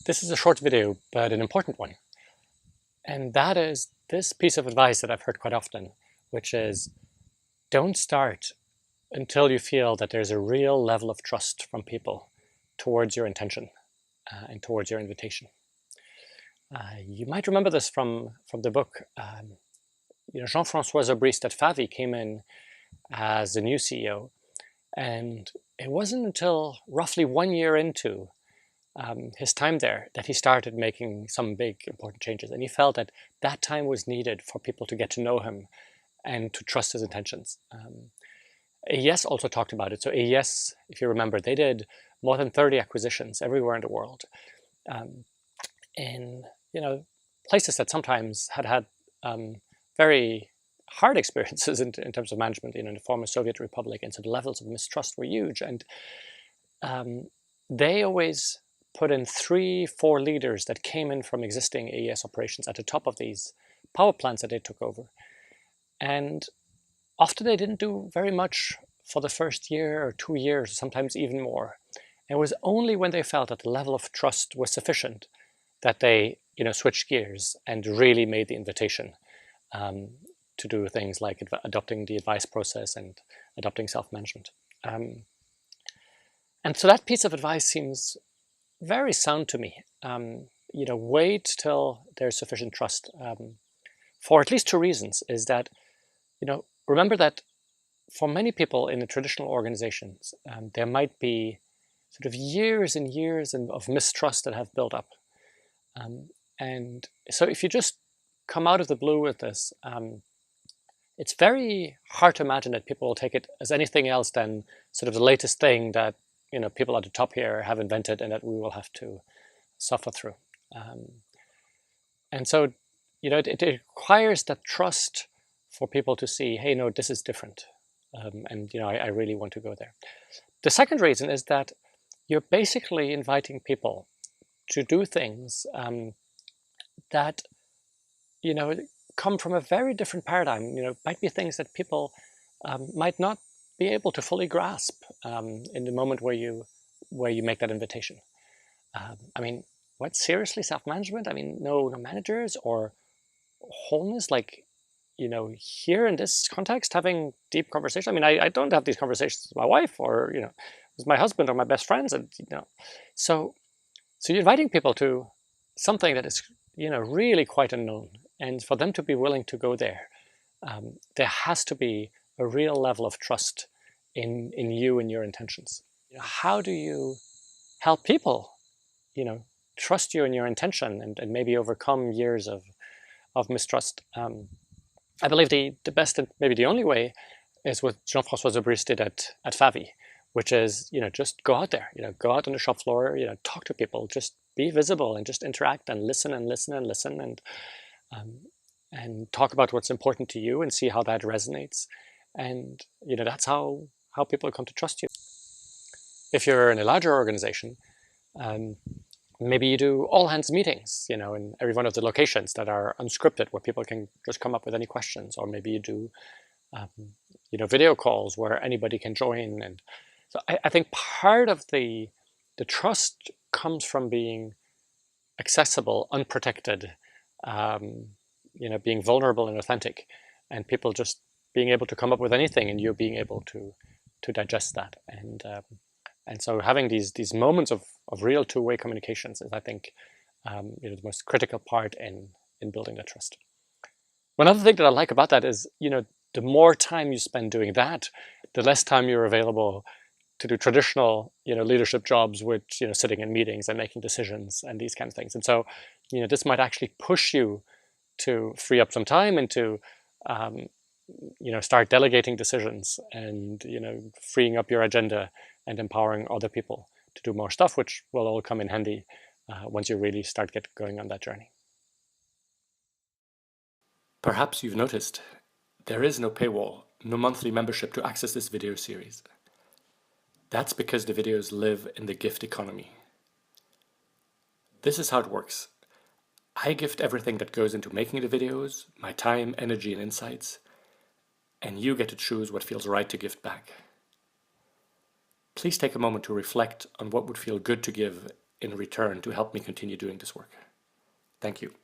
This is a short video, but an important one. And that is this piece of advice that I've heard quite often, which is don't start until you feel that there's a real level of trust from people towards your intention and towards your invitation. You might remember this from the book. Jean-François Zobrist at Favi came in as the new CEO, and it wasn't until roughly 1 year into his time there that he started making some big important changes, and he felt that that time was needed for people to get to know him and to trust his intentions. AES also talked about it. So AES, if you remember, they did more than 30 acquisitions everywhere in the world, in places that sometimes had very hard experiences in terms of management, in the former Soviet Republic, and so the levels of mistrust were huge. And they always put in 3-4 leaders that came in from existing AES operations at the top of these power plants that they took over. And often they didn't do very much for the first year or 2 years, sometimes even more. And it was only when they felt that the level of trust was sufficient that they switched gears and really made the invitation to do things like adopting the advice process and adopting self-management. And so that piece of advice seems very sound to me. Wait till there's sufficient trust, for at least 2 reasons. Is that, remember that for many people in the traditional organizations, there might be sort of years and years of mistrust that have built up. And so if you just come out of the blue with this, it's very hard to imagine that people will take it as anything else than sort of the latest thing that people at the top here have invented and that we will have to suffer through. And so, it requires that trust for people to see, hey, no, this is different. And I really want to go there. The second reason is that you're basically inviting people to do things that, come from a very different paradigm. Might be things that people might not be able to fully grasp in the moment where you make that invitation. What, seriously, self-management? No managers or wholeness, like, here in this context, having deep conversation. I don't have these conversations with my wife or, with my husband or my best friends. And, so you're inviting people to something that is, really quite unknown. And for them to be willing to go there, there has to be a real level of trust in you and your intentions. How do you help people, trust you and your intention and maybe overcome years of mistrust? I believe the best and maybe the only way is what Jean-François Zobrist did at Favi, which is, just go out there, go out on the shop floor, talk to people, just be visible and just interact and listen and listen and listen and talk about what's important to you and see how that resonates. And, that's how people come to trust you. If you're in a larger organization, maybe you do all hands meetings, in every one of the locations that are unscripted, where people can just come up with any questions. Or maybe you do, video calls where anybody can join. And so I think part of the trust comes from being accessible, unprotected, being vulnerable and authentic, and people just being able to come up with anything, and you're being able to digest that. And so having these moments of real two-way communications is, I think, the most critical part in building that trust. One other thing that I like about that is, the more time you spend doing that, the less time you're available to do traditional, leadership jobs, which, sitting in meetings and making decisions and these kind of things. And so, this might actually push you to free up some time and to, start delegating decisions and, freeing up your agenda and empowering other people to do more stuff, which will all come in handy once you really start going on that journey. Perhaps you've noticed there is no paywall, no monthly membership to access this video series. That's because the videos live in the gift economy. This is how it works. I gift everything that goes into making the videos, my time, energy, and insights, and you get to choose what feels right to gift back. Please take a moment to reflect on what would feel good to give in return to help me continue doing this work. Thank you.